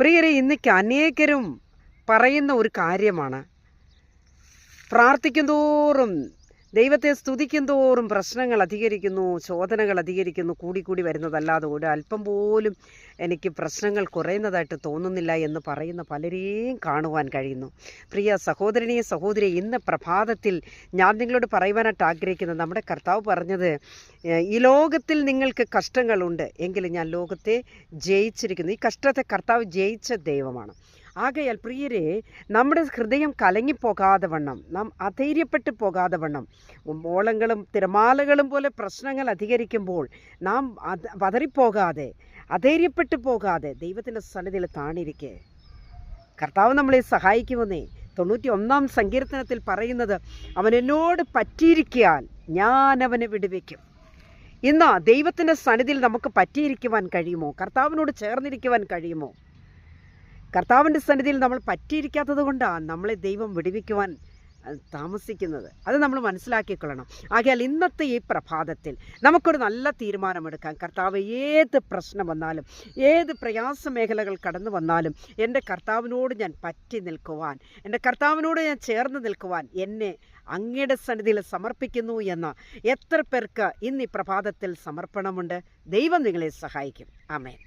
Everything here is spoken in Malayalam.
പ്രിയരെ, ഇന്നേക്ക് അനേകരും പറയുന്ന ഒരു കാര്യമാണ്, പ്രാർത്ഥിക്കും തോറും ദൈവത്തെ സ്തുതിക്കും തോറും പ്രശ്നങ്ങൾ അധികരിക്കുന്നു, ചോദനകൾ അധികരിക്കുന്നു, കൂടിക്കൂടി വരുന്നതല്ലാതെ ഒരു അല്പം പോലും എനിക്ക് പ്രശ്നങ്ങൾ കുറയുന്നതായിട്ട് തോന്നുന്നില്ല എന്ന് പറയുന്ന പലരെയും കാണുവാൻ കഴിയുന്നു. പ്രിയ സഹോദരനെയും സഹോദരി, ഇന്ന് പ്രഭാതത്തിൽ ഞാൻ നിങ്ങളോട് പറയുവാനായിട്ട് ആഗ്രഹിക്കുന്നത്, നമ്മുടെ കർത്താവ് പറഞ്ഞത്, ഈ ലോകത്തിൽ നിങ്ങൾക്ക് കഷ്ടങ്ങളുണ്ട്, എങ്കിലും ഞാൻ ലോകത്തെ ജയിച്ചിരിക്കുന്നു. ഈ കഷ്ടത്തെ കർത്താവ് ജയിച്ച ദൈവമാണ്. ആകയാൽ പ്രിയരെ, നമ്മുടെ ഹൃദയം കലങ്ങിപ്പോകാതെ വണ്ണം, നാം അധൈര്യപ്പെട്ടു പോകാതെ വണ്ണം, ഓളങ്ങളും തിരമാലകളും പോലെ പ്രശ്നങ്ങൾ അധികരിക്കുമ്പോൾ നാം പതറിപ്പോകാതെ, അധൈര്യപ്പെട്ടു പോകാതെ ദൈവത്തിൻ്റെ സന്നിധിയിൽ താണിരിക്കെ കർത്താവ് നമ്മളെ സഹായിക്കുമെന്നേ. 91-ാം സങ്കീർത്തനത്തിൽ പറയുന്നത്, അവൻ എന്നോട് പറ്റിയിരിക്കാൻ ഞാൻ അവനെ വിടുവിക്കും. ഇന്ന് ദൈവത്തിൻ്റെ സന്നിധിയിൽ നമുക്ക് പറ്റിയിരിക്കുവാൻ കഴിയുമോ? കർത്താവിനോട് ചേർന്നിരിക്കുവാൻ കഴിയുമോ? കർത്താവിൻ്റെ സന്നിധിയിൽ നമ്മൾ പറ്റിയിരിക്കാത്തത് കൊണ്ടാണ് നമ്മളെ ദൈവം വിടുവിക്കുവാൻ താമസിക്കുന്നത്. അത് നമ്മൾ മനസ്സിലാക്കിക്കൊള്ളണം. ആകയാൽ ഇന്നത്തെ ഈ പ്രഭാതത്തിൽ നമുക്കൊരു നല്ല തീരുമാനമെടുക്കാം. കർത്താവ്, ഏത് പ്രശ്നം വന്നാലും, ഏത് പ്രയാസ മേഖലകൾ കടന്നു വന്നാലും, എൻ്റെ കർത്താവിനോട് ഞാൻ പറ്റി നിൽക്കുവാൻ, എൻ്റെ കർത്താവിനോട് ഞാൻ ചേർന്ന് നിൽക്കുവാൻ എന്നെ അങ്ങയുടെ സന്നിധിയിൽ സമർപ്പിക്കുന്നു എന്ന എത്ര പേർക്ക് ഇന്ന് ഈ പ്രഭാതത്തിൽ സമർപ്പണമുണ്ട്? ദൈവം നിങ്ങളെ സഹായിക്കും. ആമേൻ.